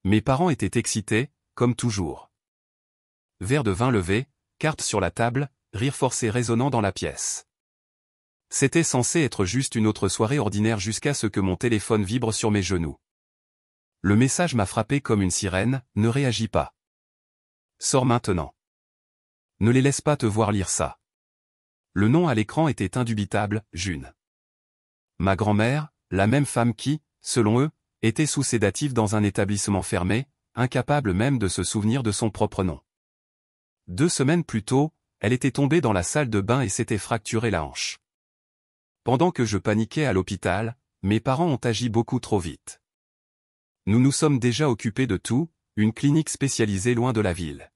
Mes parents étaient excités, comme toujours. Verre de vin levé, cartes sur la table, rire forcé résonnant dans la pièce. C'était censé être juste une autre soirée ordinaire jusqu'à ce que mon téléphone vibre sur mes genoux. Le message m'a frappé comme une sirène, ne réagis pas. Sors maintenant. Ne les laisse pas te voir lire ça. Le nom à l'écran était indubitable, June. Ma grand-mère, la même femme qui, selon eux, était sous sédatif dans un établissement fermé, incapable même de se souvenir de son propre nom. 2 semaines plus tôt, elle était tombée dans la salle de bain et s'était fracturé la hanche. Pendant que je paniquais à l'hôpital, mes parents ont agi beaucoup trop vite. Nous nous sommes déjà occupés de tout, une clinique spécialisée loin de la ville.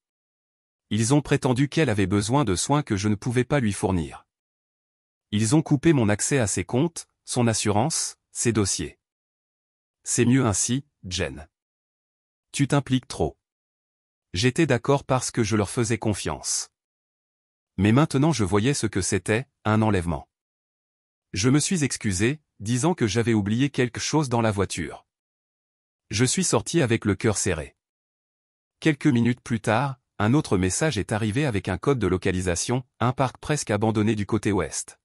Ils ont prétendu qu'elle avait besoin de soins que je ne pouvais pas lui fournir. Ils ont coupé mon accès à ses comptes, son assurance, ses dossiers. C'est mieux ainsi, Jen. Tu t'impliques trop. J'étais d'accord parce que je leur faisais confiance. Mais maintenant je voyais ce que c'était, un enlèvement. Je me suis excusé, disant que j'avais oublié quelque chose dans la voiture. Je suis sorti avec le cœur serré. Quelques minutes plus tard, un autre message est arrivé avec un code de localisation, un parc presque abandonné du côté ouest.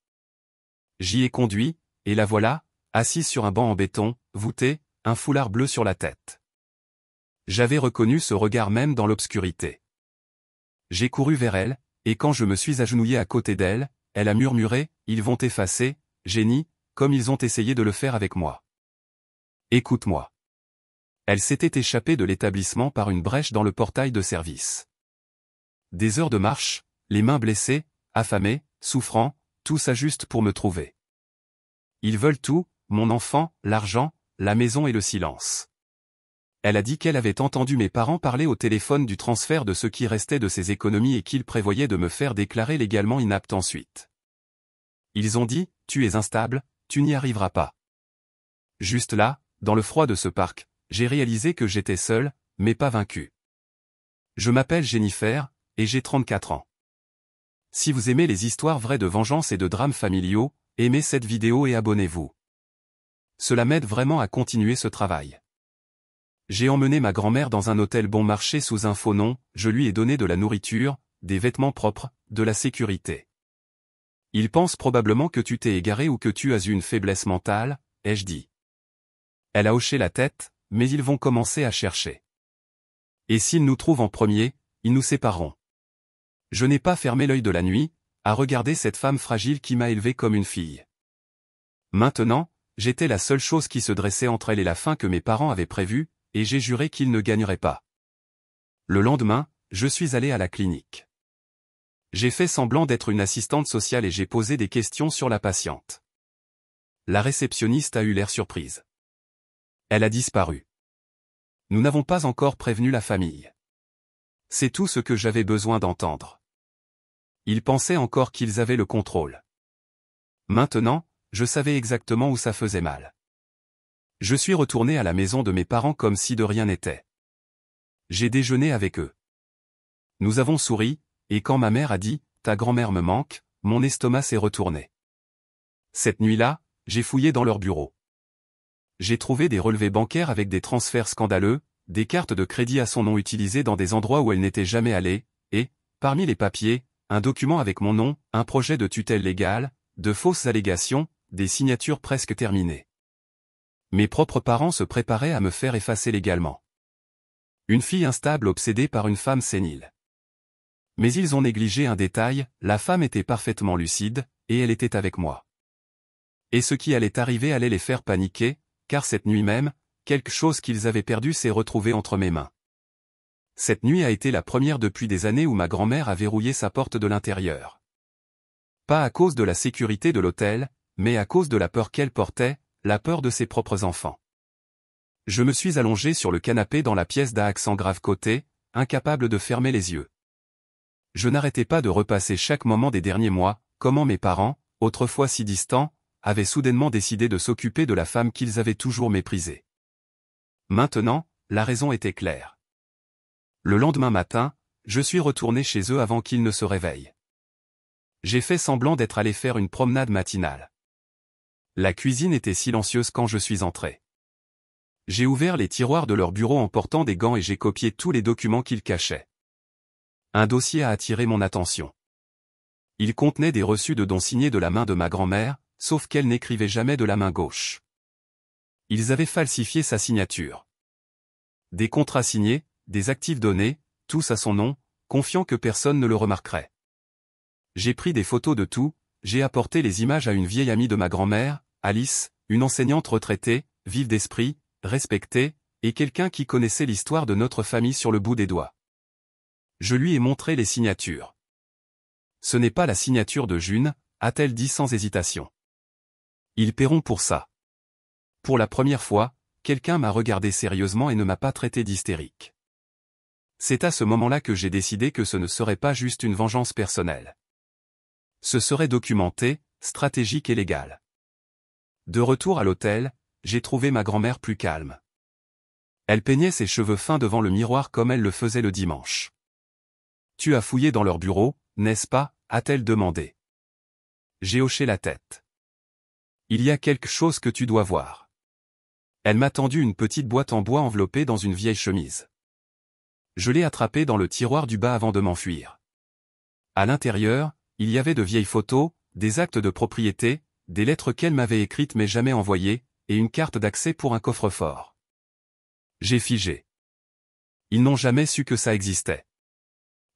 J'y ai conduit, et la voilà, assise sur un banc en béton, voûté, un foulard bleu sur la tête. J'avais reconnu ce regard même dans l'obscurité. J'ai couru vers elle, et quand je me suis agenouillé à côté d'elle, elle a murmuré, « Ils vont t'effacer, génie, comme ils ont essayé de le faire avec moi. Écoute-moi. » Elle s'était échappée de l'établissement par une brèche dans le portail de service. Des heures de marche, les mains blessées, affamées, souffrant, tout ça juste pour me trouver. Ils veulent tout, mon enfant, l'argent, la maison et le silence. Elle a dit qu'elle avait entendu mes parents parler au téléphone du transfert de ce qui restait de ses économies et qu'ils prévoyaient de me faire déclarer légalement inapte ensuite. Ils ont dit, tu es instable, tu n'y arriveras pas. Juste là, dans le froid de ce parc, j'ai réalisé que j'étais seul, mais pas vaincu. Je m'appelle Jennifer, et j'ai 34 ans. Si vous aimez les histoires vraies de vengeance et de drames familiaux, aimez cette vidéo et abonnez-vous. Cela m'aide vraiment à continuer ce travail. J'ai emmené ma grand-mère dans un hôtel bon marché sous un faux nom, je lui ai donné de la nourriture, des vêtements propres, de la sécurité. Ils pensent probablement que tu t'es égaré ou que tu as une faiblesse mentale, ai-je dit. Elle a hoché la tête, mais ils vont commencer à chercher. Et s'ils nous trouvent en premier, ils nous sépareront. Je n'ai pas fermé l'œil de la nuit, à regarder cette femme fragile qui m'a élevé comme une fille. Maintenant, j'étais la seule chose qui se dressait entre elle et la fin que mes parents avaient prévue, et j'ai juré qu'ils ne gagneraient pas. Le lendemain, je suis allé à la clinique. J'ai fait semblant d'être une assistante sociale et j'ai posé des questions sur la patiente. La réceptionniste a eu l'air surprise. Elle a disparu. Nous n'avons pas encore prévenu la famille. C'est tout ce que j'avais besoin d'entendre. Ils pensaient encore qu'ils avaient le contrôle. Maintenant, je savais exactement où ça faisait mal. Je suis retourné à la maison de mes parents comme si de rien n'était. J'ai déjeuné avec eux. Nous avons souri, et quand ma mère a dit « Ta grand-mère me manque », mon estomac s'est retourné. Cette nuit-là, j'ai fouillé dans leur bureau. J'ai trouvé des relevés bancaires avec des transferts scandaleux, des cartes de crédit à son nom utilisées dans des endroits où elle n'était jamais allée, et, parmi les papiers, un document avec mon nom, un projet de tutelle légale, de fausses allégations, des signatures presque terminées. Mes propres parents se préparaient à me faire effacer légalement. Une fille instable obsédée par une femme sénile. Mais ils ont négligé un détail, la femme était parfaitement lucide, et elle était avec moi. Et ce qui allait arriver allait les faire paniquer, car cette nuit même, quelque chose qu'ils avaient perdu s'est retrouvé entre mes mains. Cette nuit a été la première depuis des années où ma grand-mère a verrouillé sa porte de l'intérieur. Pas à cause de la sécurité de l'hôtel, mais à cause de la peur qu'elle portait, la peur de ses propres enfants. Je me suis allongé sur le canapé dans la pièce d'un accent grave côté, incapable de fermer les yeux. Je n'arrêtais pas de repasser chaque moment des derniers mois, comment mes parents, autrefois si distants, avaient soudainement décidé de s'occuper de la femme qu'ils avaient toujours méprisée. Maintenant, la raison était claire. Le lendemain matin, je suis retourné chez eux avant qu'ils ne se réveillent. J'ai fait semblant d'être allé faire une promenade matinale. La cuisine était silencieuse quand je suis entré. J'ai ouvert les tiroirs de leur bureau en portant des gants et j'ai copié tous les documents qu'ils cachaient. Un dossier a attiré mon attention. Il contenait des reçus de dons signés de la main de ma grand-mère, sauf qu'elle n'écrivait jamais de la main gauche. Ils avaient falsifié sa signature. Des contrats signés, des actifs donnés, tous à son nom, confiant que personne ne le remarquerait. J'ai pris des photos de tout, j'ai apporté les images à une vieille amie de ma grand-mère, Alice, une enseignante retraitée, vive d'esprit, respectée, et quelqu'un qui connaissait l'histoire de notre famille sur le bout des doigts. Je lui ai montré les signatures. Ce n'est pas la signature de June, a-t-elle dit sans hésitation. Ils paieront pour ça. Pour la première fois, quelqu'un m'a regardé sérieusement et ne m'a pas traité d'hystérique. C'est à ce moment-là que j'ai décidé que ce ne serait pas juste une vengeance personnelle. Ce serait documenté, stratégique et légal. De retour à l'hôtel, j'ai trouvé ma grand-mère plus calme. Elle peignait ses cheveux fins devant le miroir comme elle le faisait le dimanche. « Tu as fouillé dans leur bureau, n'est-ce pas ?» a-t-elle demandé. J'ai hoché la tête. « Il y a quelque chose que tu dois voir. » Elle m'a tendu une petite boîte en bois enveloppée dans une vieille chemise. Je l'ai attrapée dans le tiroir du bas avant de m'enfuir. À l'intérieur, il y avait de vieilles photos, des actes de propriété, des lettres qu'elle m'avait écrites mais jamais envoyées, et une carte d'accès pour un coffre-fort. J'ai figé. Ils n'ont jamais su que ça existait.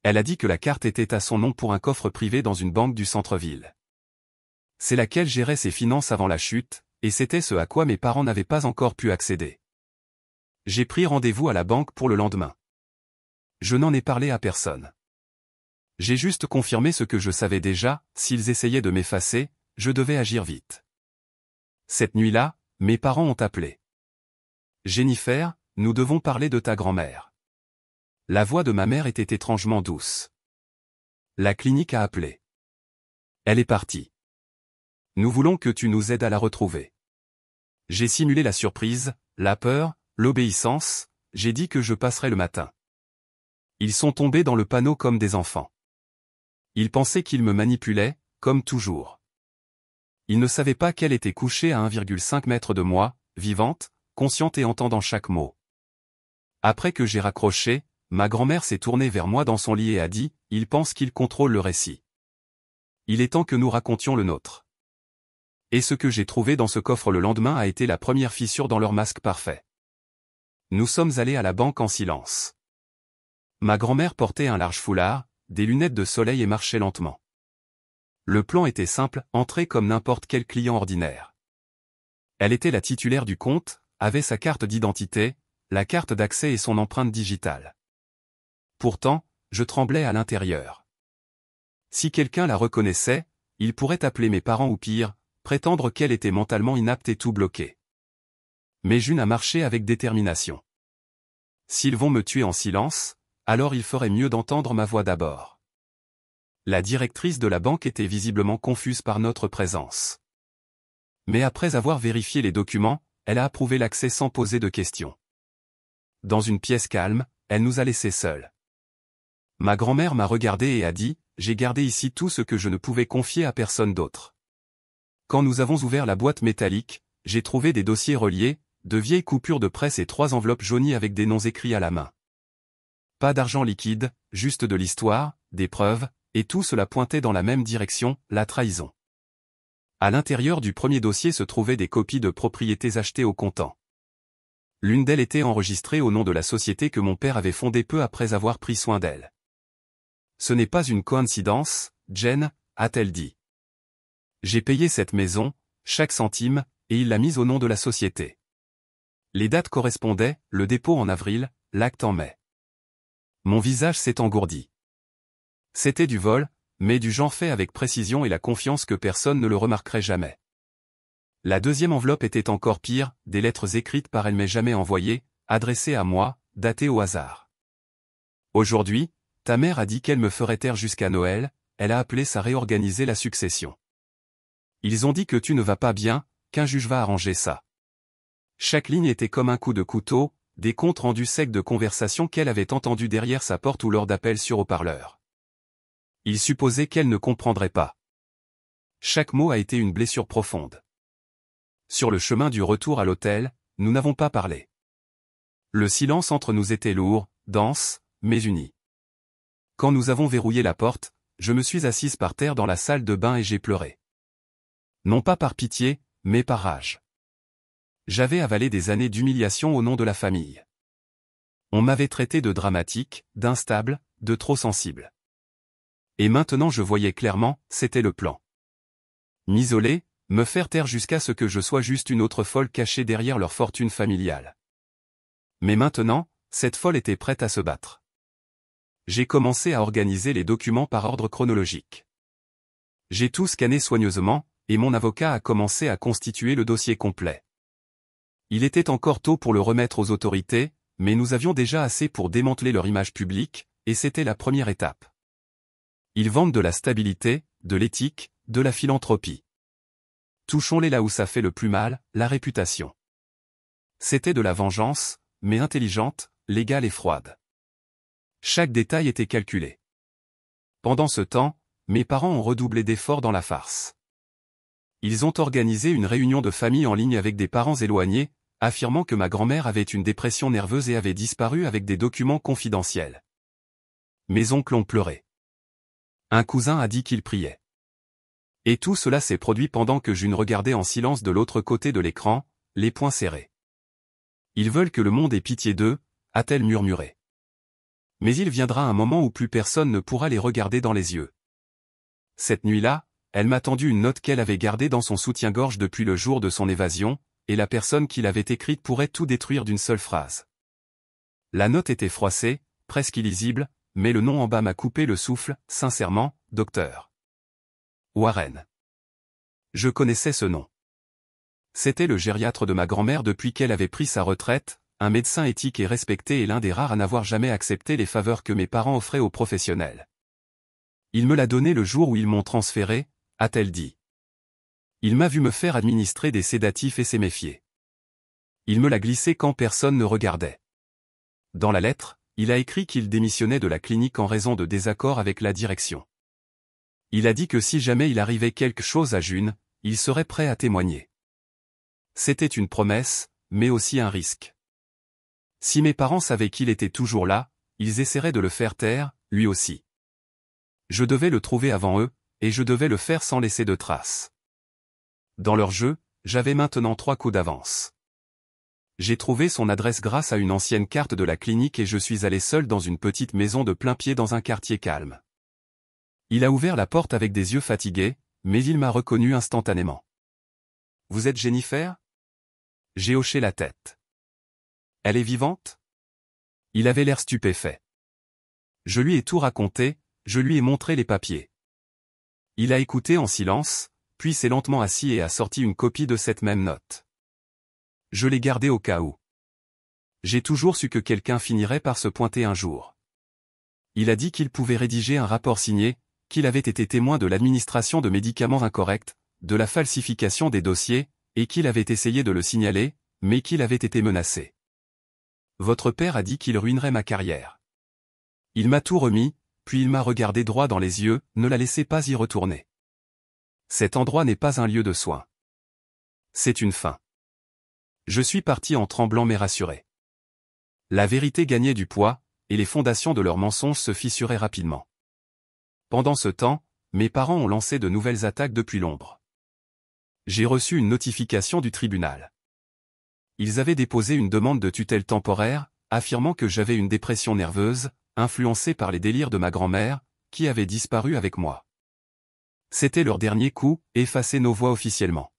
Elle a dit que la carte était à son nom pour un coffre privé dans une banque du centre-ville. C'est laquelle gérait ses finances avant la chute, et c'était ce à quoi mes parents n'avaient pas encore pu accéder. J'ai pris rendez-vous à la banque pour le lendemain. Je n'en ai parlé à personne. J'ai juste confirmé ce que je savais déjà, s'ils essayaient de m'effacer, je devais agir vite. Cette nuit-là, mes parents ont appelé. « Jennifer, nous devons parler de ta grand-mère. » La voix de ma mère était étrangement douce. La clinique a appelé. Elle est partie. Nous voulons que tu nous aides à la retrouver. J'ai simulé la surprise, la peur, l'obéissance, j'ai dit que je passerais le matin. Ils sont tombés dans le panneau comme des enfants. Ils pensaient qu'ils me manipulaient, comme toujours. Ils ne savaient pas qu'elle était couchée à 1,5 mètre de moi, vivante, consciente et entendant chaque mot. Après que j'ai raccroché, ma grand-mère s'est tournée vers moi dans son lit et a dit « Ils pensent qu'ils contrôlent le récit. Il est temps que nous racontions le nôtre. » Et ce que j'ai trouvé dans ce coffre le lendemain a été la première fissure dans leur masque parfait. Nous sommes allés à la banque en silence. Ma grand-mère portait un large foulard, des lunettes de soleil et marchait lentement. Le plan était simple, entrer comme n'importe quel client ordinaire. Elle était la titulaire du compte, avait sa carte d'identité, la carte d'accès et son empreinte digitale. Pourtant, je tremblais à l'intérieur. Si quelqu'un la reconnaissait, il pourrait appeler mes parents ou pire, prétendre qu'elle était mentalement inapte et tout bloqué. Mais June a marché avec détermination. S'ils vont me tuer en silence, alors il ferait mieux d'entendre ma voix d'abord. La directrice de la banque était visiblement confuse par notre présence. Mais après avoir vérifié les documents, elle a approuvé l'accès sans poser de questions. Dans une pièce calme, elle nous a laissés seuls. Ma grand-mère m'a regardé et a dit « J'ai gardé ici tout ce que je ne pouvais confier à personne d'autre. » Quand nous avons ouvert la boîte métallique, j'ai trouvé des dossiers reliés, de vieilles coupures de presse et 3 enveloppes jaunies avec des noms écrits à la main. Pas d'argent liquide, juste de l'histoire, des preuves, et tout cela pointait dans la même direction, la trahison. À l'intérieur du premier dossier se trouvaient des copies de propriétés achetées au comptant. L'une d'elles était enregistrée au nom de la société que mon père avait fondée peu après avoir pris soin d'elle. « Ce n'est pas une coïncidence, Jen, a-t-elle dit. J'ai payé cette maison, chaque centime, et il l'a mise au nom de la société. Les dates correspondaient, le dépôt en avril, l'acte en mai. Mon visage s'est engourdi. C'était du vol, mais du genre fait avec précision et la confiance que personne ne le remarquerait jamais. La deuxième enveloppe était encore pire, des lettres écrites par elle mais jamais envoyées, adressées à moi, datées au hasard. Aujourd'hui, ta mère a dit qu'elle me ferait taire jusqu'à Noël, elle a appelé ça réorganiser la succession. Ils ont dit que tu ne vas pas bien, qu'un juge va arranger ça. Chaque ligne était comme un coup de couteau, des comptes rendus secs de conversations qu'elle avait entendues derrière sa porte ou lors d'appels sur haut-parleur. Il supposait qu'elle ne comprendrait pas. Chaque mot a été une blessure profonde. Sur le chemin du retour à l'hôtel, nous n'avons pas parlé. Le silence entre nous était lourd, dense, mais uni. Quand nous avons verrouillé la porte, je me suis assise par terre dans la salle de bain et j'ai pleuré. Non pas par pitié, mais par rage. J'avais avalé des années d'humiliation au nom de la famille. On m'avait traité de dramatique, d'instable, de trop sensible. Et maintenant je voyais clairement, c'était le plan. M'isoler, me faire taire jusqu'à ce que je sois juste une autre folle cachée derrière leur fortune familiale. Mais maintenant, cette folle était prête à se battre. J'ai commencé à organiser les documents par ordre chronologique. J'ai tout scanné soigneusement, et mon avocat a commencé à constituer le dossier complet. Il était encore tôt pour le remettre aux autorités, mais nous avions déjà assez pour démanteler leur image publique, et c'était la première étape. Ils vendent de la stabilité, de l'éthique, de la philanthropie. Touchons-les là où ça fait le plus mal, la réputation. C'était de la vengeance, mais intelligente, légale et froide. Chaque détail était calculé. Pendant ce temps, mes parents ont redoublé d'efforts dans la farce. Ils ont organisé une réunion de famille en ligne avec des parents éloignés, affirmant que ma grand-mère avait une dépression nerveuse et avait disparu avec des documents confidentiels. Mes oncles ont pleuré. Un cousin a dit qu'il priait. Et tout cela s'est produit pendant que June regardait en silence de l'autre côté de l'écran, les poings serrés. Ils veulent que le monde ait pitié d'eux, a-t-elle murmuré. Mais il viendra un moment où plus personne ne pourra les regarder dans les yeux. Cette nuit-là, elle m'a tendu une note qu'elle avait gardée dans son soutien-gorge depuis le jour de son évasion, et la personne qui l'avait écrite pourrait tout détruire d'une seule phrase. La note était froissée, presque illisible, mais le nom en bas m'a coupé le souffle, sincèrement, docteur Warren. Je connaissais ce nom. C'était le gériatre de ma grand-mère depuis qu'elle avait pris sa retraite, un médecin éthique et respecté et l'un des rares à n'avoir jamais accepté les faveurs que mes parents offraient aux professionnels. Il me l'a donné le jour où ils m'ont transféré, a-t-elle dit. Il m'a vu me faire administrer des sédatifs et s'est méfié. Il me l'a glissé quand personne ne regardait. Dans la lettre, il a écrit qu'il démissionnait de la clinique en raison de désaccords avec la direction. Il a dit que si jamais il arrivait quelque chose à June, il serait prêt à témoigner. C'était une promesse, mais aussi un risque. Si mes parents savaient qu'il était toujours là, ils essaieraient de le faire taire, lui aussi. Je devais le trouver avant eux, et je devais le faire sans laisser de traces. Dans leur jeu, j'avais maintenant 3 coups d'avance. J'ai trouvé son adresse grâce à une ancienne carte de la clinique et je suis allé seul dans une petite maison de plain-pied dans un quartier calme. Il a ouvert la porte avec des yeux fatigués, mais il m'a reconnu instantanément. « Vous êtes Jennifer ?» J'ai hoché la tête. « Elle est vivante ?» Il avait l'air stupéfait. Je lui ai tout raconté, je lui ai montré les papiers. Il a écouté en silence, puis s'est lentement assis et a sorti une copie de cette même note. Je l'ai gardée au cas où. J'ai toujours su que quelqu'un finirait par se pointer un jour. Il a dit qu'il pouvait rédiger un rapport signé, qu'il avait été témoin de l'administration de médicaments incorrects, de la falsification des dossiers, et qu'il avait essayé de le signaler, mais qu'il avait été menacé. Votre père a dit qu'il ruinerait ma carrière. Il m'a tout remis, puis il m'a regardé droit dans les yeux, ne la laissez pas y retourner. Cet endroit n'est pas un lieu de soins. C'est une fin. Je suis parti en tremblant mais rassuré. La vérité gagnait du poids, et les fondations de leurs mensonges se fissuraient rapidement. Pendant ce temps, mes parents ont lancé de nouvelles attaques depuis l'ombre. J'ai reçu une notification du tribunal. Ils avaient déposé une demande de tutelle temporaire, affirmant que j'avais une dépression nerveuse, influencée par les délires de ma grand-mère, qui avait disparu avec moi. C'était leur dernier coup, effacer nos voix officiellement.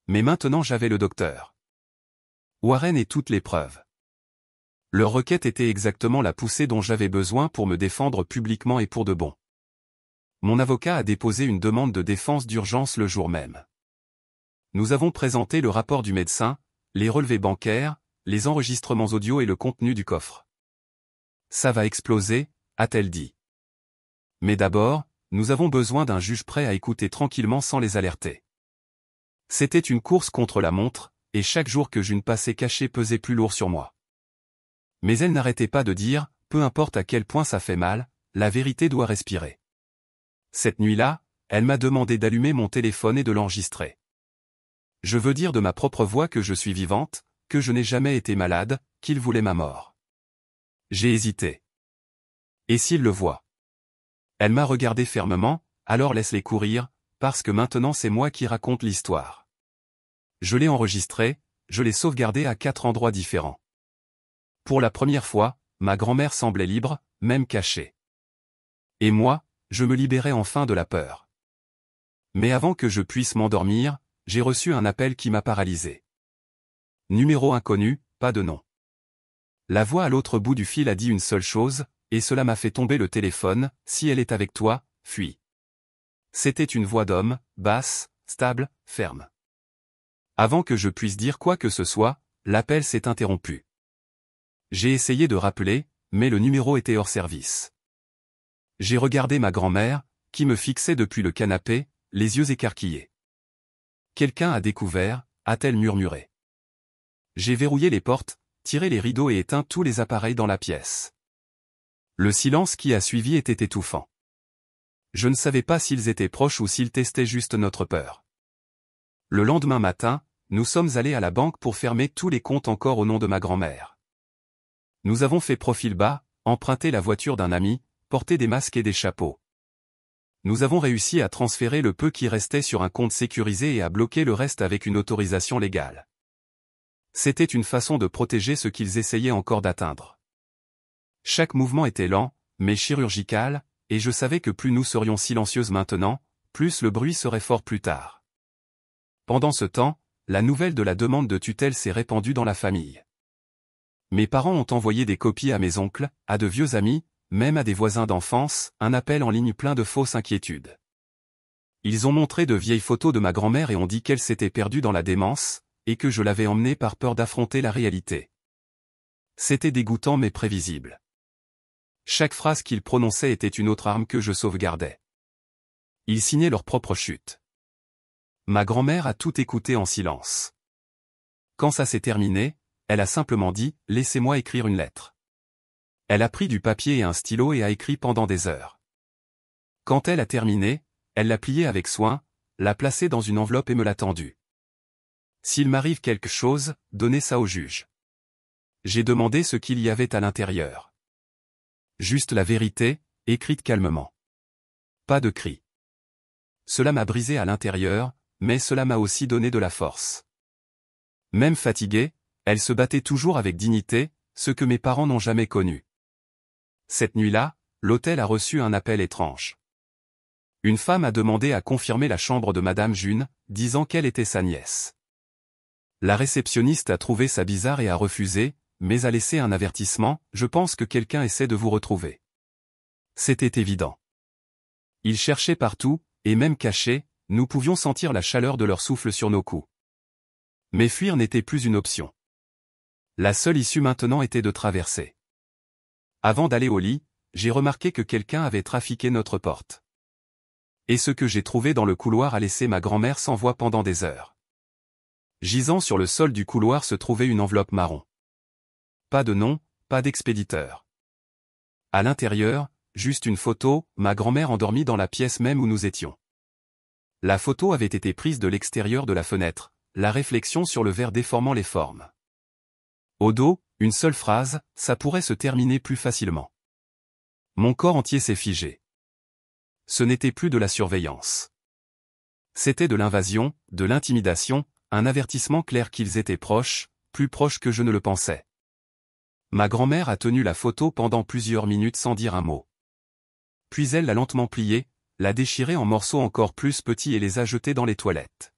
Mais maintenant j'avais le docteur Warren et toutes les preuves. Leur requête était exactement la poussée dont j'avais besoin pour me défendre publiquement et pour de bon. Mon avocat a déposé une demande de défense d'urgence le jour même. Nous avons présenté le rapport du médecin, les relevés bancaires, les enregistrements audio et le contenu du coffre. Ça va exploser, a-t-elle dit. Mais d'abord, nous avons besoin d'un juge prêt à écouter tranquillement sans les alerter. C'était une course contre la montre, et chaque jour que June passait cachée pesait plus lourd sur moi. Mais elle n'arrêtait pas de dire, peu importe à quel point ça fait mal, la vérité doit respirer. Cette nuit-là, elle m'a demandé d'allumer mon téléphone et de l'enregistrer. Je veux dire de ma propre voix que je suis vivante, que je n'ai jamais été malade, qu'il voulait ma mort. J'ai hésité. Et s'il le voit? Elle m'a regardé fermement, alors laisse-les courir, parce que maintenant c'est moi qui raconte l'histoire. Je l'ai enregistré, je l'ai sauvegardé à 4 endroits différents. Pour la première fois, ma grand-mère semblait libre, même cachée. Et moi, je me libérais enfin de la peur. Mais avant que je puisse m'endormir, j'ai reçu un appel qui m'a paralysé. Numéro inconnu, pas de nom. La voix à l'autre bout du fil a dit une seule chose, et cela m'a fait tomber le téléphone: si elle est avec toi, fuis. C'était une voix d'homme, basse, stable, ferme. Avant que je puisse dire quoi que ce soit, l'appel s'est interrompu. J'ai essayé de rappeler, mais le numéro était hors service. J'ai regardé ma grand-mère, qui me fixait depuis le canapé, les yeux écarquillés. Quelqu'un a découvert, a-t-elle murmuré. J'ai verrouillé les portes, tiré les rideaux et éteint tous les appareils dans la pièce. Le silence qui a suivi était étouffant. Je ne savais pas s'ils étaient proches ou s'ils testaient juste notre peur. Le lendemain matin, nous sommes allés à la banque pour fermer tous les comptes encore au nom de ma grand-mère. Nous avons fait profil bas, emprunté la voiture d'un ami, porté des masques et des chapeaux. Nous avons réussi à transférer le peu qui restait sur un compte sécurisé et à bloquer le reste avec une autorisation légale. C'était une façon de protéger ce qu'ils essayaient encore d'atteindre. Chaque mouvement était lent, mais chirurgical, et je savais que plus nous serions silencieuses maintenant, plus le bruit serait fort plus tard. Pendant ce temps, la nouvelle de la demande de tutelle s'est répandue dans la famille. Mes parents ont envoyé des copies à mes oncles, à de vieux amis, même à des voisins d'enfance, un appel en ligne plein de fausses inquiétudes. Ils ont montré de vieilles photos de ma grand-mère et ont dit qu'elle s'était perdue dans la démence, et que je l'avais emmenée par peur d'affronter la réalité. C'était dégoûtant mais prévisible. Chaque phrase qu'ils prononçaient était une autre arme que je sauvegardais. Ils signaient leur propre chute. Ma grand-mère a tout écouté en silence. Quand ça s'est terminé, elle a simplement dit « Laissez-moi écrire une lettre ». Elle a pris du papier et un stylo et a écrit pendant des heures. Quand elle a terminé, elle l'a pliée avec soin, l'a placée dans une enveloppe et me l'a tendue. S'il m'arrive quelque chose, donnez ça au juge. J'ai demandé ce qu'il y avait à l'intérieur. Juste la vérité, écrite calmement. Pas de cris. Cela m'a brisé à l'intérieur, mais cela m'a aussi donné de la force. Même fatiguée, elle se battait toujours avec dignité, ce que mes parents n'ont jamais connu. Cette nuit-là, l'hôtel a reçu un appel étrange. Une femme a demandé à confirmer la chambre de Madame June, disant qu'elle était sa nièce. La réceptionniste a trouvé ça bizarre et a refusé, mais a laissé un avertissement: je pense que quelqu'un essaie de vous retrouver. C'était évident. Ils cherchaient partout, et même cachés, nous pouvions sentir la chaleur de leur souffle sur nos cous. Mais fuir n'était plus une option. La seule issue maintenant était de traverser. Avant d'aller au lit, j'ai remarqué que quelqu'un avait trafiqué notre porte. Et ce que j'ai trouvé dans le couloir a laissé ma grand-mère sans voix pendant des heures. Gisant sur le sol du couloir se trouvait une enveloppe marron. Pas de nom, pas d'expéditeur. À l'intérieur, juste une photo, ma grand-mère endormie dans la pièce même où nous étions. La photo avait été prise de l'extérieur de la fenêtre, la réflexion sur le verre déformant les formes. Au dos, une seule phrase: ça pourrait se terminer plus facilement. Mon corps entier s'est figé. Ce n'était plus de la surveillance. C'était de l'invasion, de l'intimidation, un avertissement clair qu'ils étaient proches, plus proches que je ne le pensais. Ma grand-mère a tenu la photo pendant plusieurs minutes sans dire un mot. Puis elle l'a lentement pliée, l'a déchirée en morceaux encore plus petits et les a jetés dans les toilettes.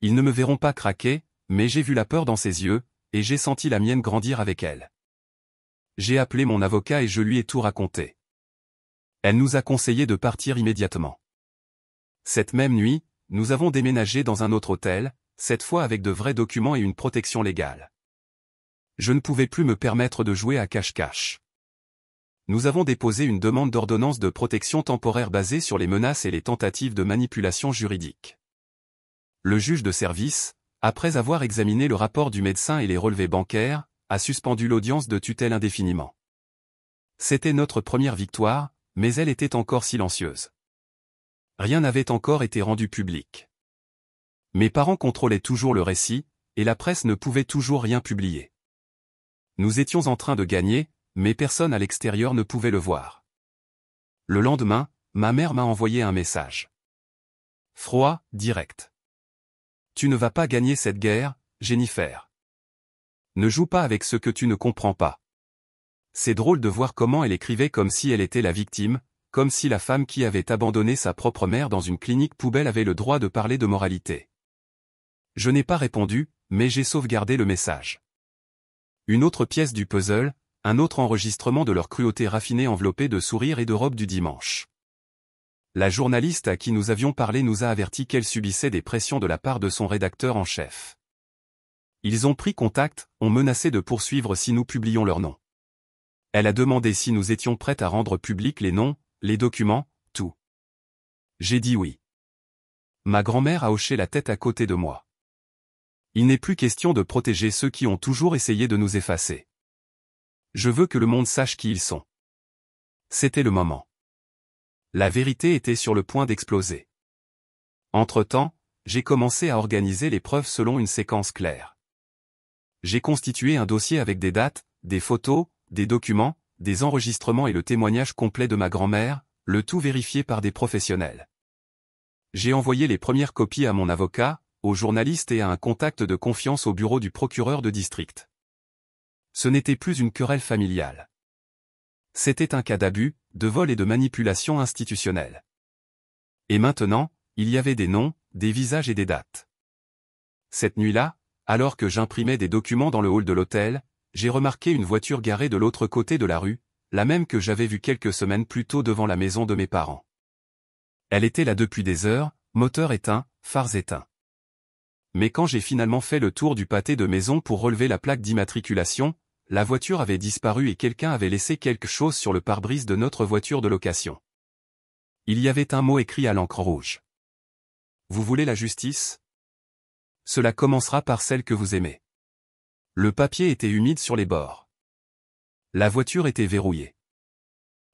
Ils ne me verront pas craquer, mais j'ai vu la peur dans ses yeux, et j'ai senti la mienne grandir avec elle. J'ai appelé mon avocat et je lui ai tout raconté. Elle nous a conseillé de partir immédiatement. Cette même nuit, nous avons déménagé dans un autre hôtel, cette fois avec de vrais documents et une protection légale. Je ne pouvais plus me permettre de jouer à cache-cache. Nous avons déposé une demande d'ordonnance de protection temporaire basée sur les menaces et les tentatives de manipulation juridique. Le juge de service, après avoir examiné le rapport du médecin et les relevés bancaires, a suspendu l'audience de tutelle indéfiniment. C'était notre première victoire, mais elle était encore silencieuse. Rien n'avait encore été rendu public. Mes parents contrôlaient toujours le récit, et la presse ne pouvait toujours rien publier. Nous étions en train de gagner, mais personne à l'extérieur ne pouvait le voir. Le lendemain, ma mère m'a envoyé un message. Froid, direct. Tu ne vas pas gagner cette guerre, Jennifer. Ne joue pas avec ce que tu ne comprends pas. C'est drôle de voir comment elle écrivait comme si elle était la victime, comme si la femme qui avait abandonné sa propre mère dans une clinique poubelle avait le droit de parler de moralité. Je n'ai pas répondu, mais j'ai sauvegardé le message. Une autre pièce du puzzle, un autre enregistrement de leur cruauté raffinée enveloppée de sourires et de robes du dimanche. La journaliste à qui nous avions parlé nous a averti qu'elle subissait des pressions de la part de son rédacteur en chef. Ils ont pris contact, ont menacé de poursuivre si nous publions leurs noms. Elle a demandé si nous étions prêtes à rendre publics les noms, les documents, tout. J'ai dit oui. Ma grand-mère a hoché la tête à côté de moi. Il n'est plus question de protéger ceux qui ont toujours essayé de nous effacer. Je veux que le monde sache qui ils sont. C'était le moment. La vérité était sur le point d'exploser. Entre-temps, j'ai commencé à organiser les preuves selon une séquence claire. J'ai constitué un dossier avec des dates, des photos, des documents, des enregistrements et le témoignage complet de ma grand-mère, le tout vérifié par des professionnels. J'ai envoyé les premières copies à mon avocat, aux journalistes et à un contact de confiance au bureau du procureur de district. Ce n'était plus une querelle familiale. C'était un cas d'abus, de vol et de manipulation institutionnelle. Et maintenant, il y avait des noms, des visages et des dates. Cette nuit-là, alors que j'imprimais des documents dans le hall de l'hôtel, j'ai remarqué une voiture garée de l'autre côté de la rue, la même que j'avais vue quelques semaines plus tôt devant la maison de mes parents. Elle était là depuis des heures, moteur éteint, phares éteints. Mais quand j'ai finalement fait le tour du pâté de maison pour relever la plaque d'immatriculation, la voiture avait disparu et quelqu'un avait laissé quelque chose sur le pare-brise de notre voiture de location. Il y avait un mot écrit à l'encre rouge. Vous voulez la justice? Cela commencera par celle que vous aimez. Le papier était humide sur les bords. La voiture était verrouillée.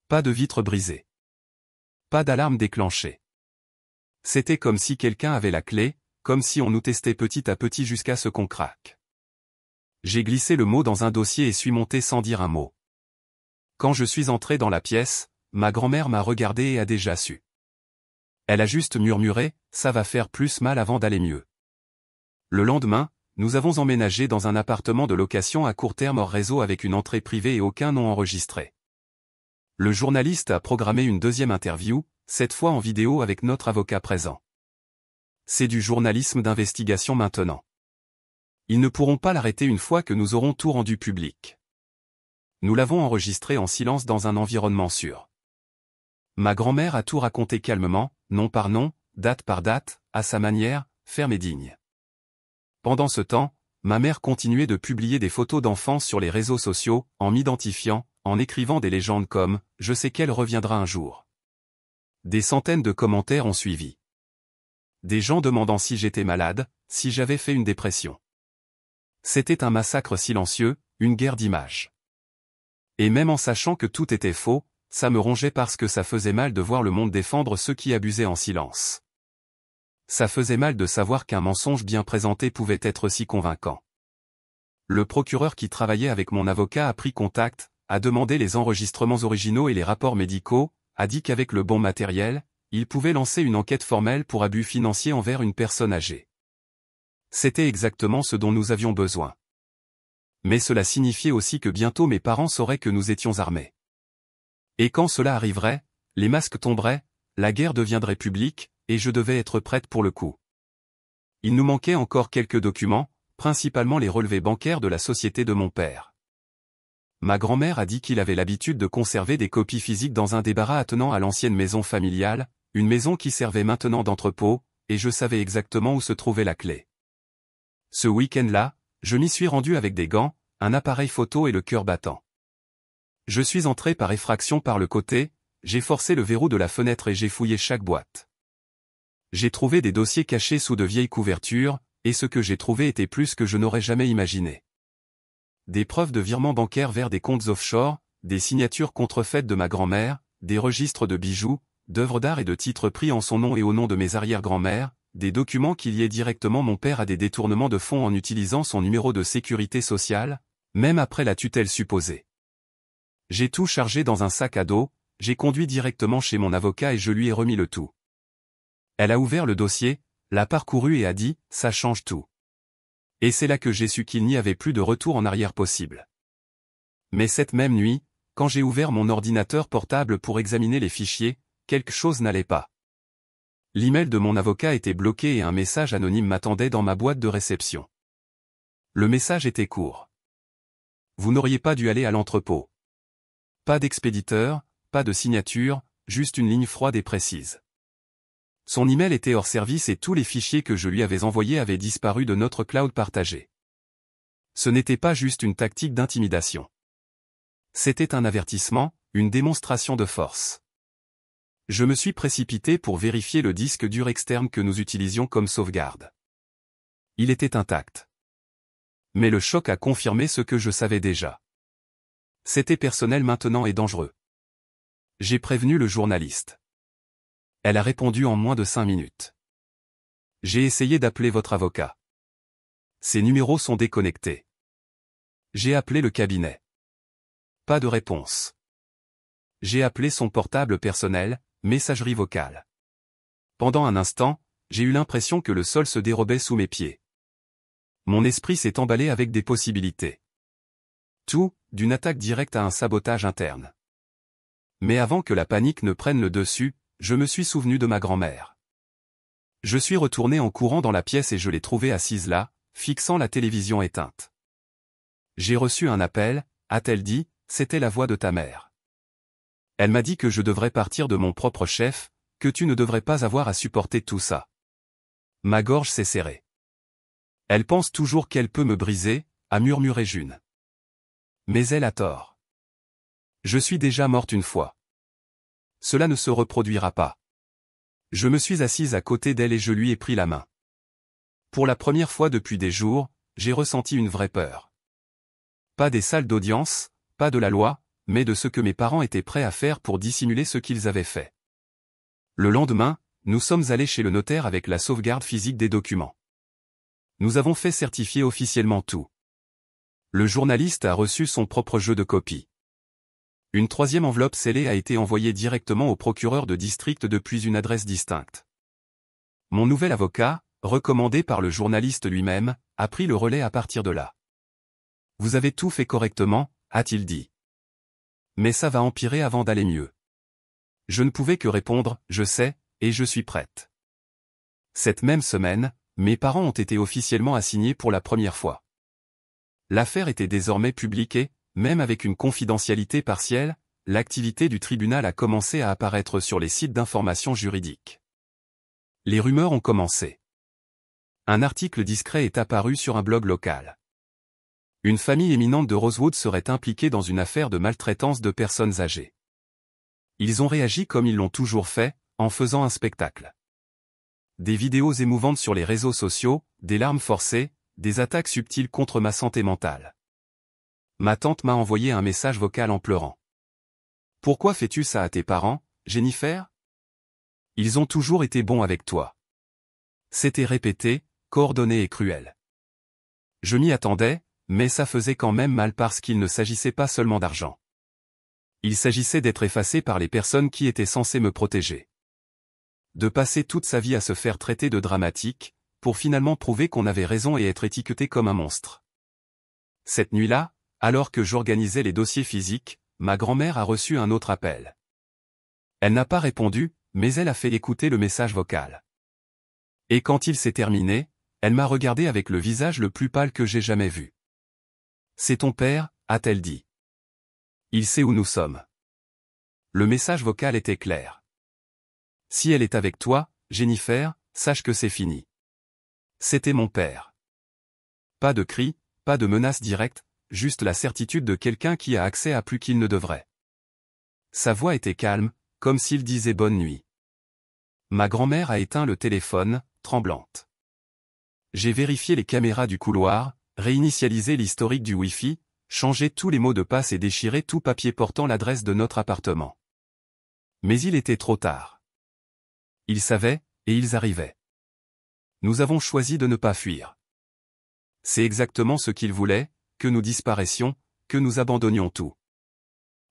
Pas de vitre brisée. Pas d'alarme déclenchée. C'était comme si quelqu'un avait la clé, comme si on nous testait petit à petit jusqu'à ce qu'on craque. J'ai glissé le mot dans un dossier et suis monté sans dire un mot. Quand je suis entré dans la pièce, ma grand-mère m'a regardé et a déjà su. Elle a juste murmuré, ça va faire plus mal avant d'aller mieux. Le lendemain, nous avons emménagé dans un appartement de location à court terme hors réseau avec une entrée privée et aucun nom enregistré. Le journaliste a programmé une deuxième interview, cette fois en vidéo avec notre avocat présent. C'est du journalisme d'investigation maintenant. Ils ne pourront pas l'arrêter une fois que nous aurons tout rendu public. Nous l'avons enregistré en silence dans un environnement sûr. Ma grand-mère a tout raconté calmement, nom par nom, date par date, à sa manière, ferme et digne. Pendant ce temps, ma mère continuait de publier des photos d'enfance sur les réseaux sociaux, en m'identifiant, en écrivant des légendes comme « Je sais qu'elle reviendra un jour ». Des centaines de commentaires ont suivi. Des gens demandant si j'étais malade, si j'avais fait une dépression. C'était un massacre silencieux, une guerre d'images. Et même en sachant que tout était faux, ça me rongeait parce que ça faisait mal de voir le monde défendre ceux qui abusaient en silence. Ça faisait mal de savoir qu'un mensonge bien présenté pouvait être si convaincant. Le procureur qui travaillait avec mon avocat a pris contact, a demandé les enregistrements originaux et les rapports médicaux, a dit qu'avec le bon matériel, il pouvait lancer une enquête formelle pour abus financiers envers une personne âgée. C'était exactement ce dont nous avions besoin. Mais cela signifiait aussi que bientôt mes parents sauraient que nous étions armés. Et quand cela arriverait, les masques tomberaient, la guerre deviendrait publique, et je devais être prête pour le coup. Il nous manquait encore quelques documents, principalement les relevés bancaires de la société de mon père. Ma grand-mère a dit qu'il avait l'habitude de conserver des copies physiques dans un débarras attenant à l'ancienne maison familiale, une maison qui servait maintenant d'entrepôt, et je savais exactement où se trouvait la clé. Ce week-end-là, je m'y suis rendu avec des gants, un appareil photo et le cœur battant. Je suis entré par effraction par le côté, j'ai forcé le verrou de la fenêtre et j'ai fouillé chaque boîte. J'ai trouvé des dossiers cachés sous de vieilles couvertures, et ce que j'ai trouvé était plus que je n'aurais jamais imaginé. Des preuves de virements bancaires vers des comptes offshore, des signatures contrefaites de ma grand-mère, des registres de bijoux, d'œuvres d'art et de titres pris en son nom et au nom de mes arrière-grand-mères, des documents qui liaient directement mon père à des détournements de fonds en utilisant son numéro de sécurité sociale, Même après la tutelle supposée. J'ai tout chargé dans un sac à dos, j'ai conduit directement chez mon avocat et je lui ai remis le tout. Elle a ouvert le dossier, l'a parcouru et a dit « ça change tout ». Et c'est là que j'ai su qu'il n'y avait plus de retour en arrière possible. Mais cette même nuit, quand j'ai ouvert mon ordinateur portable pour examiner les fichiers, quelque chose n'allait pas. L'email de mon avocat était bloqué et un message anonyme m'attendait dans ma boîte de réception. Le message était court. Vous n'auriez pas dû aller à l'entrepôt. Pas d'expéditeur, pas de signature, juste une ligne froide et précise. Son email était hors service et tous les fichiers que je lui avais envoyés avaient disparu de notre cloud partagé. Ce n'était pas juste une tactique d'intimidation. C'était un avertissement, une démonstration de force. Je me suis précipité pour vérifier le disque dur externe que nous utilisions comme sauvegarde. Il était intact. Mais le choc a confirmé ce que je savais déjà. C'était personnel maintenant et dangereux. J'ai prévenu le journaliste. Elle a répondu en moins de 5 minutes. J'ai essayé d'appeler votre avocat. Ses numéros sont déconnectés. J'ai appelé le cabinet. Pas de réponse. J'ai appelé son portable personnel, messagerie vocale. Pendant un instant, j'ai eu l'impression que le sol se dérobait sous mes pieds. Mon esprit s'est emballé avec des possibilités. Tout, d'une attaque directe à un sabotage interne. Mais avant que la panique ne prenne le dessus, je me suis souvenu de ma grand-mère. Je suis retourné en courant dans la pièce et je l'ai trouvée assise là, fixant la télévision éteinte. J'ai reçu un appel, a-t-elle dit, c'était la voix de ta mère. Elle m'a dit que je devrais partir de mon propre chef, que tu ne devrais pas avoir à supporter tout ça. Ma gorge s'est serrée. Elle pense toujours qu'elle peut me briser, a murmuré June. Mais elle a tort. Je suis déjà morte une fois. Cela ne se reproduira pas. Je me suis assise à côté d'elle et je lui ai pris la main. Pour la première fois depuis des jours, j'ai ressenti une vraie peur. Pas des salles d'audience, pas de la loi, mais de ce que mes parents étaient prêts à faire pour dissimuler ce qu'ils avaient fait. Le lendemain, nous sommes allés chez le notaire avec la sauvegarde physique des documents. Nous avons fait certifier officiellement tout. Le journaliste a reçu son propre jeu de copies. Une troisième enveloppe scellée a été envoyée directement au procureur de district depuis une adresse distincte. Mon nouvel avocat, recommandé par le journaliste lui-même, a pris le relais à partir de là. Vous avez tout fait correctement, a-t-il dit. Mais ça va empirer avant d'aller mieux. Je ne pouvais que répondre, je sais, et je suis prête. Cette même semaine, mes parents ont été officiellement assignés pour la première fois. L'affaire était désormais publique et, même avec une confidentialité partielle, l'activité du tribunal a commencé à apparaître sur les sites d'information juridique. Les rumeurs ont commencé. Un article discret est apparu sur un blog local. Une famille éminente de Rosewood serait impliquée dans une affaire de maltraitance de personnes âgées. Ils ont réagi comme ils l'ont toujours fait, en faisant un spectacle. Des vidéos émouvantes sur les réseaux sociaux, des larmes forcées, des attaques subtiles contre ma santé mentale. Ma tante m'a envoyé un message vocal en pleurant. « Pourquoi fais-tu ça à tes parents, Jennifer ? Ils ont toujours été bons avec toi. » C'était répété, coordonné et cruel. Je m'y attendais, mais ça faisait quand même mal parce qu'il ne s'agissait pas seulement d'argent. Il s'agissait d'être effacé par les personnes qui étaient censées me protéger. De passer toute sa vie à se faire traiter de dramatique, pour finalement prouver qu'on avait raison et être étiqueté comme un monstre. Cette nuit-là, alors que j'organisais les dossiers physiques, ma grand-mère a reçu un autre appel. Elle n'a pas répondu, mais elle a fait écouter le message vocal. Et quand il s'est terminé, elle m'a regardé avec le visage le plus pâle que j'ai jamais vu. « C'est ton père » a-t-elle dit. « Il sait où nous sommes. » Le message vocal était clair. « Si elle est avec toi, Jennifer, sache que c'est fini. » C'était mon père. Pas de cris, pas de menaces directes, juste la certitude de quelqu'un qui a accès à plus qu'il ne devrait. Sa voix était calme, comme s'il disait bonne nuit. Ma grand-mère a éteint le téléphone, tremblante. J'ai vérifié les caméras du couloir, réinitialisé l'historique du Wi-Fi, changé tous les mots de passe et déchiré tout papier portant l'adresse de notre appartement. Mais il était trop tard. Ils savaient, et ils arrivaient. Nous avons choisi de ne pas fuir. C'est exactement ce qu'ils voulaient, que nous disparaissions, que nous abandonnions tout.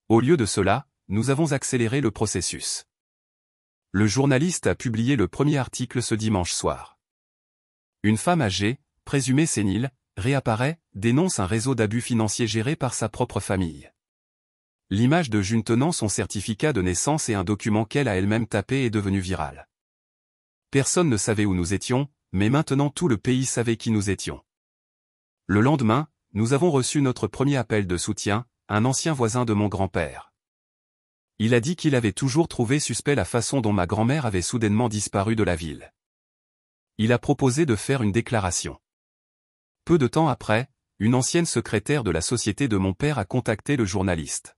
Au lieu de cela, nous avons accéléré le processus. Le journaliste a publié le premier article ce dimanche soir. Une femme âgée, présumée sénile, réapparaît, dénonce un réseau d'abus financiers géré par sa propre famille. L'image de June tenant son certificat de naissance et un document qu'elle a elle-même tapé est devenue virale. Personne ne savait où nous étions, mais maintenant tout le pays savait qui nous étions. Le lendemain, nous avons reçu notre premier appel de soutien, un ancien voisin de mon grand-père. Il a dit qu'il avait toujours trouvé suspect la façon dont ma grand-mère avait soudainement disparu de la ville. Il a proposé de faire une déclaration. Peu de temps après, une ancienne secrétaire de la société de mon père a contacté le journaliste.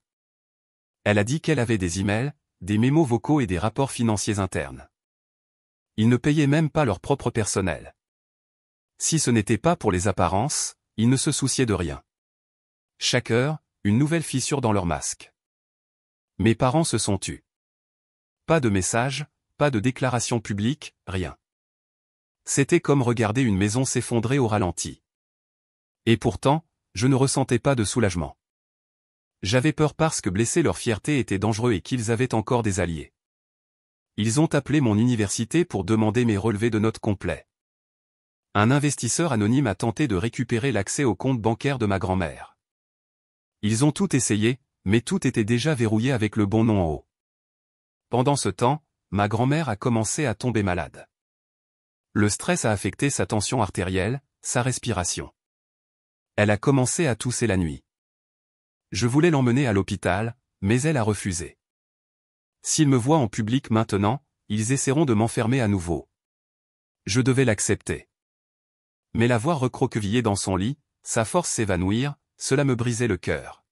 Elle a dit qu'elle avait des emails, des mémos vocaux et des rapports financiers internes. Ils ne payaient même pas leur propre personnel. Si ce n'était pas pour les apparences, ils ne se souciaient de rien. Chaque heure, une nouvelle fissure dans leur masque. Mes parents se sont tus. Pas de message, pas de déclaration publique, rien. C'était comme regarder une maison s'effondrer au ralenti. Et pourtant, je ne ressentais pas de soulagement. J'avais peur parce que blesser leur fierté était dangereux et qu'ils avaient encore des alliés. Ils ont appelé mon université pour demander mes relevés de notes complets. Un investisseur anonyme a tenté de récupérer l'accès au compte bancaire de ma grand-mère. Ils ont tout essayé, mais tout était déjà verrouillé avec le bon nom en haut. Pendant ce temps, ma grand-mère a commencé à tomber malade. Le stress a affecté sa tension artérielle, sa respiration. Elle a commencé à tousser la nuit. Je voulais l'emmener à l'hôpital, mais elle a refusé. S'ils me voient en public maintenant, ils essaieront de m'enfermer à nouveau. Je devais l'accepter. Mais la voir recroquevillée dans son lit, sa force s'évanouir, cela me brisait le cœur.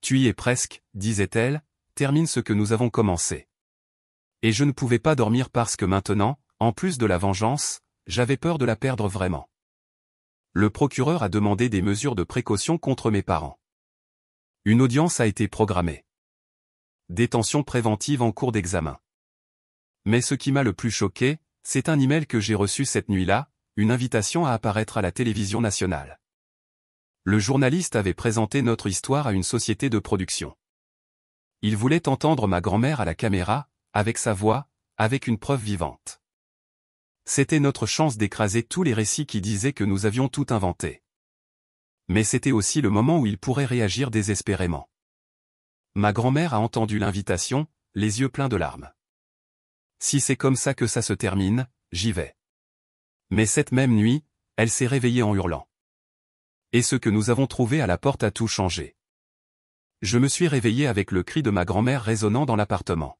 Tu y es presque, disait-elle, termine ce que nous avons commencé. Et je ne pouvais pas dormir parce que maintenant, en plus de la vengeance, j'avais peur de la perdre vraiment. Le procureur a demandé des mesures de précaution contre mes parents. Une audience a été programmée. Détention préventive en cours d'examen. Mais ce qui m'a le plus choqué, c'est un email que j'ai reçu cette nuit-là, une invitation à apparaître à la télévision nationale. Le journaliste avait présenté notre histoire à une société de production. Il voulait entendre ma grand-mère à la caméra, avec sa voix, avec une preuve vivante. C'était notre chance d'écraser tous les récits qui disaient que nous avions tout inventé. Mais c'était aussi le moment où il pourrait réagir désespérément. Ma grand-mère a entendu l'invitation, les yeux pleins de larmes. Si c'est comme ça que ça se termine, j'y vais. Mais cette même nuit, elle s'est réveillée en hurlant. Et ce que nous avons trouvé à la porte a tout changé. Je me suis réveillé avec le cri de ma grand-mère résonnant dans l'appartement.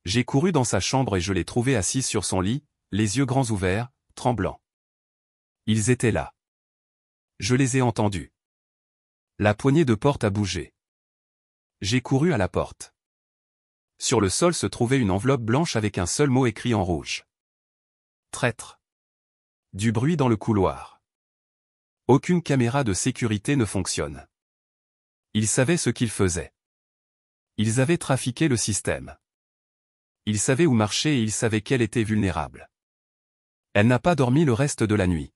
J'ai couru dans sa chambre et je l'ai trouvée assise sur son lit, les yeux grands ouverts, tremblants. Ils étaient là. Je les ai entendus. La poignée de porte a bougé. J'ai couru à la porte. Sur le sol se trouvait une enveloppe blanche avec un seul mot écrit en rouge. Traître. Du bruit dans le couloir. Aucune caméra de sécurité ne fonctionne. Ils savaient ce qu'ils faisaient. Ils avaient trafiqué le système. Ils savaient où marcher et ils savaient qu'elle était vulnérable. Elle n'a pas dormi le reste de la nuit.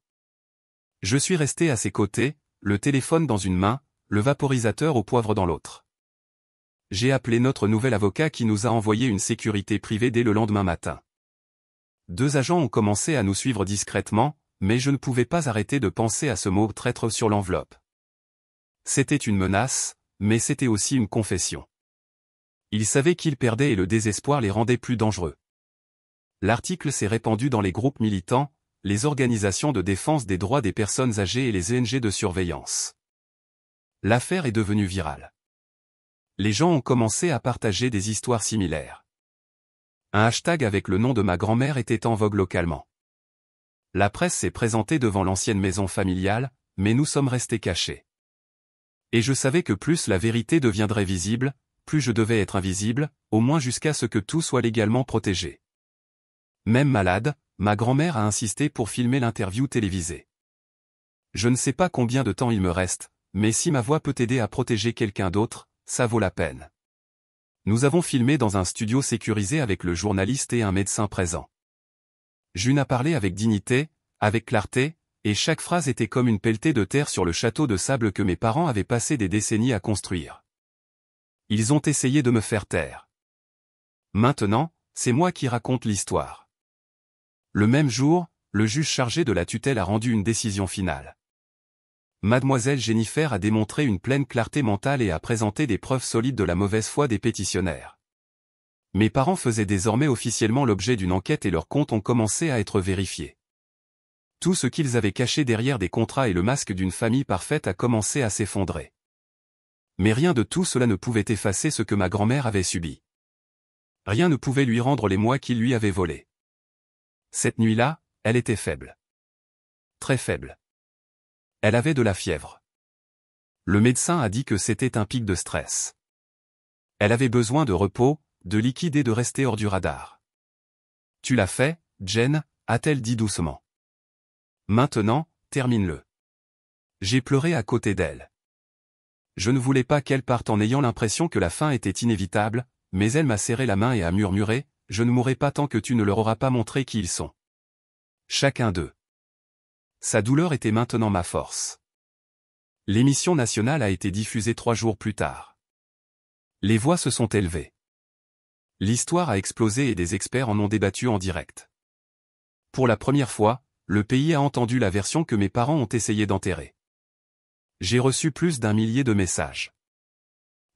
Je suis resté à ses côtés, le téléphone dans une main, le vaporisateur au poivre dans l'autre. J'ai appelé notre nouvel avocat qui nous a envoyé une sécurité privée dès le lendemain matin. 2 agents ont commencé à nous suivre discrètement, mais je ne pouvais pas arrêter de penser à ce mot « traître » sur l'enveloppe. C'était une menace, mais c'était aussi une confession. Ils savaient qu'ils perdaient et le désespoir les rendait plus dangereux. L'article s'est répandu dans les groupes militants, les organisations de défense des droits des personnes âgées et les ONG de surveillance. L'affaire est devenue virale. Les gens ont commencé à partager des histoires similaires. Un hashtag avec le nom de ma grand-mère était en vogue localement. La presse s'est présentée devant l'ancienne maison familiale, mais nous sommes restés cachés. Et je savais que plus la vérité deviendrait visible, plus je devais être invisible, au moins jusqu'à ce que tout soit légalement protégé. Même malade, ma grand-mère a insisté pour filmer l'interview télévisée. Je ne sais pas combien de temps il me reste, mais si ma voix peut aider à protéger quelqu'un d'autre, ça vaut la peine. Nous avons filmé dans un studio sécurisé avec le journaliste et un médecin présent. June a parlé avec dignité, avec clarté, et chaque phrase était comme une pelletée de terre sur le château de sable que mes parents avaient passé des décennies à construire. Ils ont essayé de me faire taire. Maintenant, c'est moi qui raconte l'histoire. Le même jour, le juge chargé de la tutelle a rendu une décision finale. Mademoiselle Jennifer a démontré une pleine clarté mentale et a présenté des preuves solides de la mauvaise foi des pétitionnaires. Mes parents faisaient désormais officiellement l'objet d'une enquête et leurs comptes ont commencé à être vérifiés. Tout ce qu'ils avaient caché derrière des contrats et le masque d'une famille parfaite a commencé à s'effondrer. Mais rien de tout cela ne pouvait effacer ce que ma grand-mère avait subi. Rien ne pouvait lui rendre les mois qu'il lui avait volés. Cette nuit-là, elle était faible. Très faible. Elle avait de la fièvre. Le médecin a dit que c'était un pic de stress. Elle avait besoin de repos, de liquide et de rester hors du radar. « Tu l'as fait, Jen » a-t-elle dit doucement. « Maintenant, termine-le. » J'ai pleuré à côté d'elle. Je ne voulais pas qu'elle parte en ayant l'impression que la fin était inévitable, mais elle m'a serré la main et a murmuré « Je ne mourrai pas tant que tu ne leur auras pas montré qui ils sont. » Chacun d'eux. Sa douleur était maintenant ma force. L'émission nationale a été diffusée 3 jours plus tard. Les voix se sont élevées. L'histoire a explosé et des experts en ont débattu en direct. Pour la première fois, le pays a entendu la version que mes parents ont essayé d'enterrer. J'ai reçu plus d'1 millier de messages.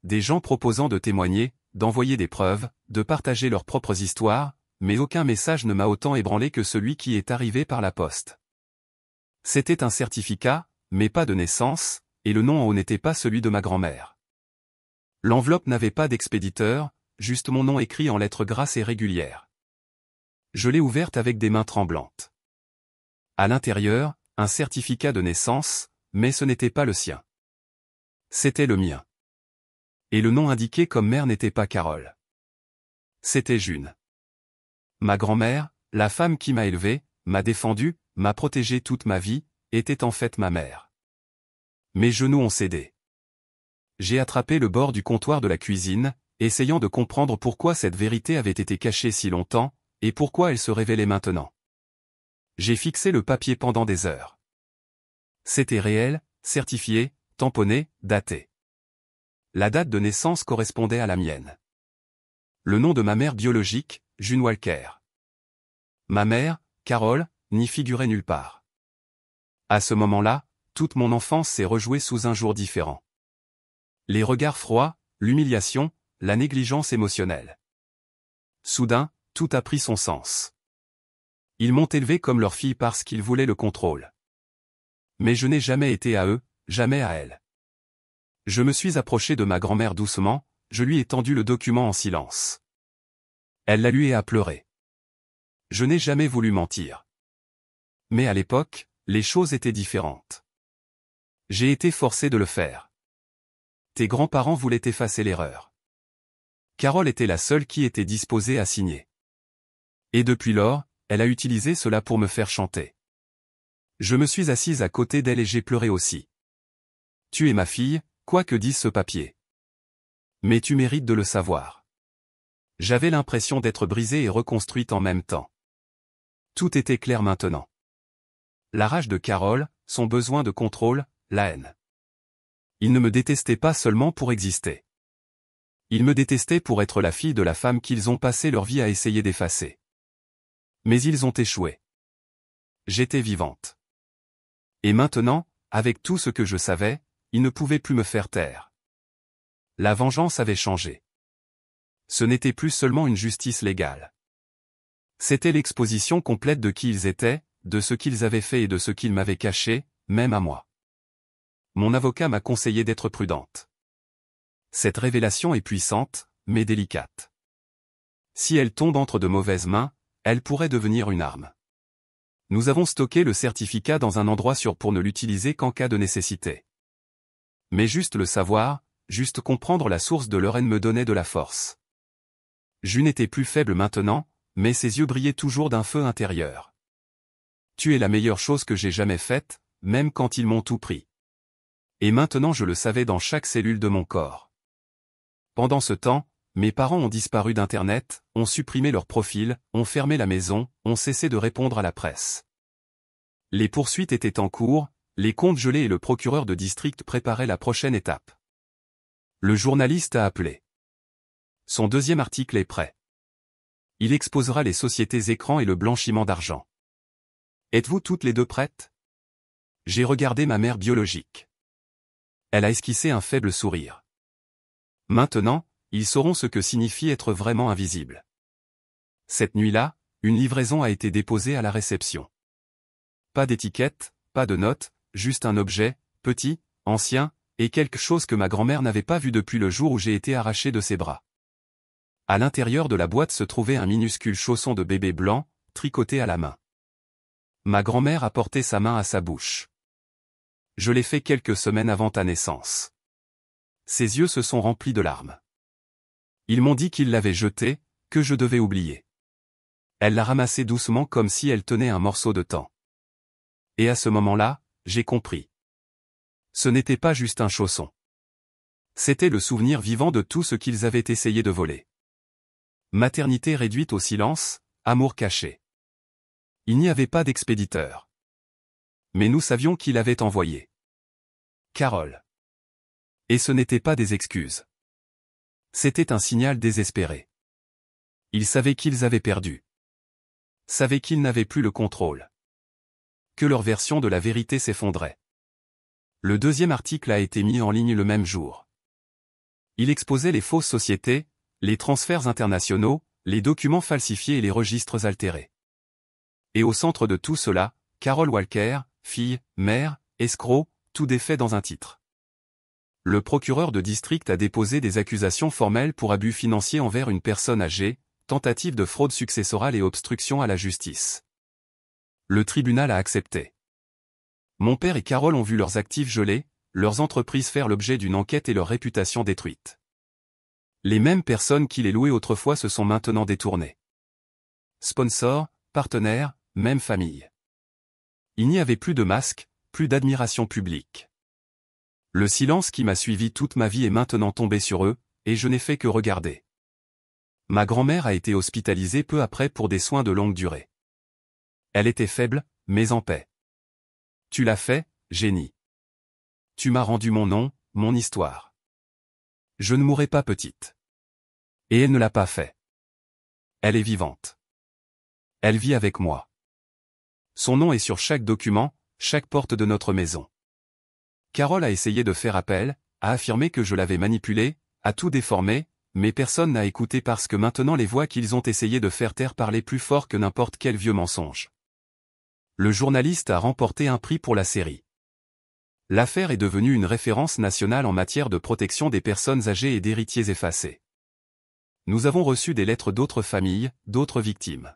Des gens proposant de témoigner, d'envoyer des preuves, de partager leurs propres histoires, mais aucun message ne m'a autant ébranlé que celui qui est arrivé par la poste. C'était un certificat, mais pas de naissance, et le nom en haut n'était pas celui de ma grand-mère. L'enveloppe n'avait pas d'expéditeur, juste mon nom écrit en lettres grasses et régulières. Je l'ai ouverte avec des mains tremblantes. À l'intérieur, un certificat de naissance, mais ce n'était pas le sien. C'était le mien. Et le nom indiqué comme mère n'était pas Carole. C'était June. Ma grand-mère, la femme qui m'a élevé, m'a défendu, m'a protégé toute ma vie, était en fait ma mère. Mes genoux ont cédé. J'ai attrapé le bord du comptoir de la cuisine, essayant de comprendre pourquoi cette vérité avait été cachée si longtemps, et pourquoi elle se révélait maintenant. J'ai fixé le papier pendant des heures. C'était réel, certifié, tamponné, daté. La date de naissance correspondait à la mienne. Le nom de ma mère biologique, June Walker. Ma mère, Carole, n'y figurait nulle part. À ce moment-là, toute mon enfance s'est rejouée sous un jour différent. Les regards froids, l'humiliation, la négligence émotionnelle. Soudain, tout a pris son sens. Ils m'ont élevé comme leur fille parce qu'ils voulaient le contrôle. Mais je n'ai jamais été à eux, jamais à elle. Je me suis approché de ma grand-mère doucement, je lui ai tendu le document en silence. Elle l'a lu et a pleuré. Je n'ai jamais voulu mentir. Mais à l'époque, les choses étaient différentes. J'ai été forcé de le faire. Tes grands-parents voulaient effacer l'erreur. Carole était la seule qui était disposée à signer. Et depuis lors, elle a utilisé cela pour me faire chanter. Je me suis assise à côté d'elle et j'ai pleuré aussi. Tu es ma fille, quoi que dise ce papier. Mais tu mérites de le savoir. J'avais l'impression d'être brisée et reconstruite en même temps. Tout était clair maintenant. La rage de Carole, son besoin de contrôle, la haine. Ils ne me détestaient pas seulement pour exister. Ils me détestaient pour être la fille de la femme qu'ils ont passé leur vie à essayer d'effacer. Mais ils ont échoué. J'étais vivante. Et maintenant, avec tout ce que je savais, ils ne pouvaient plus me faire taire. La vengeance avait changé. Ce n'était plus seulement une justice légale. C'était l'exposition complète de qui ils étaient, de ce qu'ils avaient fait et de ce qu'ils m'avaient caché, même à moi. Mon avocat m'a conseillé d'être prudente. Cette révélation est puissante, mais délicate. Si elle tombe entre de mauvaises mains, elle pourrait devenir une arme. Nous avons stocké le certificat dans un endroit sûr pour ne l'utiliser qu'en cas de nécessité. Mais juste le savoir, juste comprendre la source de leur haine me donnait de la force. June était plus faible maintenant, mais ses yeux brillaient toujours d'un feu intérieur. Tu es la meilleure chose que j'ai jamais faite, même quand ils m'ont tout pris. Et maintenant je le savais dans chaque cellule de mon corps. Pendant ce temps, mes parents ont disparu d'Internet, ont supprimé leur profil, ont fermé la maison, ont cessé de répondre à la presse. Les poursuites étaient en cours, les comptes gelés et le procureur de district préparaient la prochaine étape. Le journaliste a appelé. Son deuxième article est prêt. Il exposera les sociétés écrans et le blanchiment d'argent. Êtes-vous toutes les deux prêtes? J'ai regardé ma mère biologique. Elle a esquissé un faible sourire. Maintenant, ils sauront ce que signifie être vraiment invisible. Cette nuit-là, une livraison a été déposée à la réception. Pas d'étiquette, pas de note, juste un objet, petit, ancien, et quelque chose que ma grand-mère n'avait pas vu depuis le jour où j'ai été arraché de ses bras. À l'intérieur de la boîte se trouvait un minuscule chausson de bébé blanc, tricoté à la main. Ma grand-mère a porté sa main à sa bouche. Je l'ai fait quelques semaines avant ta naissance. Ses yeux se sont remplis de larmes. Ils m'ont dit qu'ils l'avaient jeté, que je devais oublier. Elle l'a ramassé doucement comme si elle tenait un morceau de temps. Et à ce moment-là, j'ai compris. Ce n'était pas juste un chausson. C'était le souvenir vivant de tout ce qu'ils avaient essayé de voler. Maternité réduite au silence, amour caché. Il n'y avait pas d'expéditeur. Mais nous savions qui l'avait envoyé. Carole. Et ce n'était pas des excuses. C'était un signal désespéré. Ils savaient qu'ils avaient perdu. Savaient qu'ils n'avaient plus le contrôle. Que leur version de la vérité s'effondrait. Le deuxième article a été mis en ligne le même jour. Il exposait les fausses sociétés, les transferts internationaux, les documents falsifiés et les registres altérés. Et au centre de tout cela, Carole Walker, fille, mère, escroc, tout défait dans un titre. Le procureur de district a déposé des accusations formelles pour abus financiers envers une personne âgée, tentative de fraude successorale et obstruction à la justice. Le tribunal a accepté. Mon père et Carole ont vu leurs actifs gelés, leurs entreprises faire l'objet d'une enquête et leur réputation détruite. Les mêmes personnes qui les louaient autrefois se sont maintenant détournées. Sponsors, partenaires, même famille. Il n'y avait plus de masque, plus d'admiration publique. Le silence qui m'a suivi toute ma vie est maintenant tombé sur eux, et je n'ai fait que regarder. Ma grand-mère a été hospitalisée peu après pour des soins de longue durée. Elle était faible, mais en paix. Tu l'as fait, génie. Tu m'as rendu mon nom, mon histoire. Je ne mourrai pas petite. Et elle ne l'a pas fait. Elle est vivante. Elle vit avec moi. Son nom est sur chaque document, chaque porte de notre maison. Carole a essayé de faire appel, a affirmé que je l'avais manipulée, a tout déformé, mais personne n'a écouté parce que maintenant les voix qu'ils ont essayé de faire taire parlaient plus fort que n'importe quel vieux mensonge. Le journaliste a remporté un prix pour la série. L'affaire est devenue une référence nationale en matière de protection des personnes âgées et d'héritiers effacés. Nous avons reçu des lettres d'autres familles, d'autres victimes.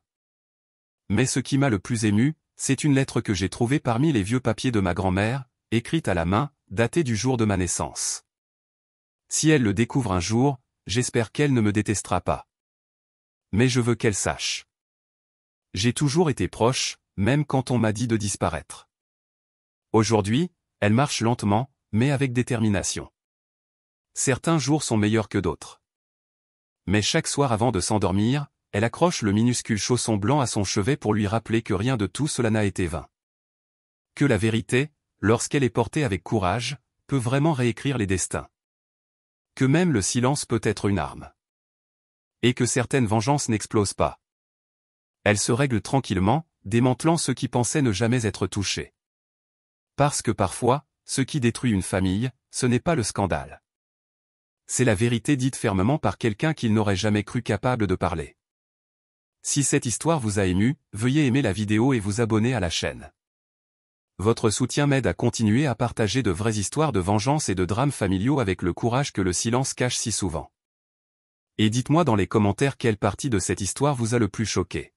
Mais ce qui m'a le plus ému, c'est une lettre que j'ai trouvée parmi les vieux papiers de ma grand-mère, écrite à la main, datée du jour de ma naissance. Si elle le découvre un jour, j'espère qu'elle ne me détestera pas. Mais je veux qu'elle sache. J'ai toujours été proche, même quand on m'a dit de disparaître. Aujourd'hui, elle marche lentement, mais avec détermination. Certains jours sont meilleurs que d'autres. Mais chaque soir avant de s'endormir, elle accroche le minuscule chausson blanc à son chevet pour lui rappeler que rien de tout cela n'a été vain. Que la vérité, lorsqu'elle est portée avec courage, peut vraiment réécrire les destins. Que même le silence peut être une arme. Et que certaines vengeances n'explosent pas. Elles se règlent tranquillement, démantelant ceux qui pensaient ne jamais être touchés. Parce que parfois, ce qui détruit une famille, ce n'est pas le scandale. C'est la vérité dite fermement par quelqu'un qu'il n'aurait jamais cru capable de parler. Si cette histoire vous a ému, veuillez aimer la vidéo et vous abonner à la chaîne. Votre soutien m'aide à continuer à partager de vraies histoires de vengeance et de drames familiaux avec le courage que le silence cache si souvent. Et dites-moi dans les commentaires quelle partie de cette histoire vous a le plus choqué.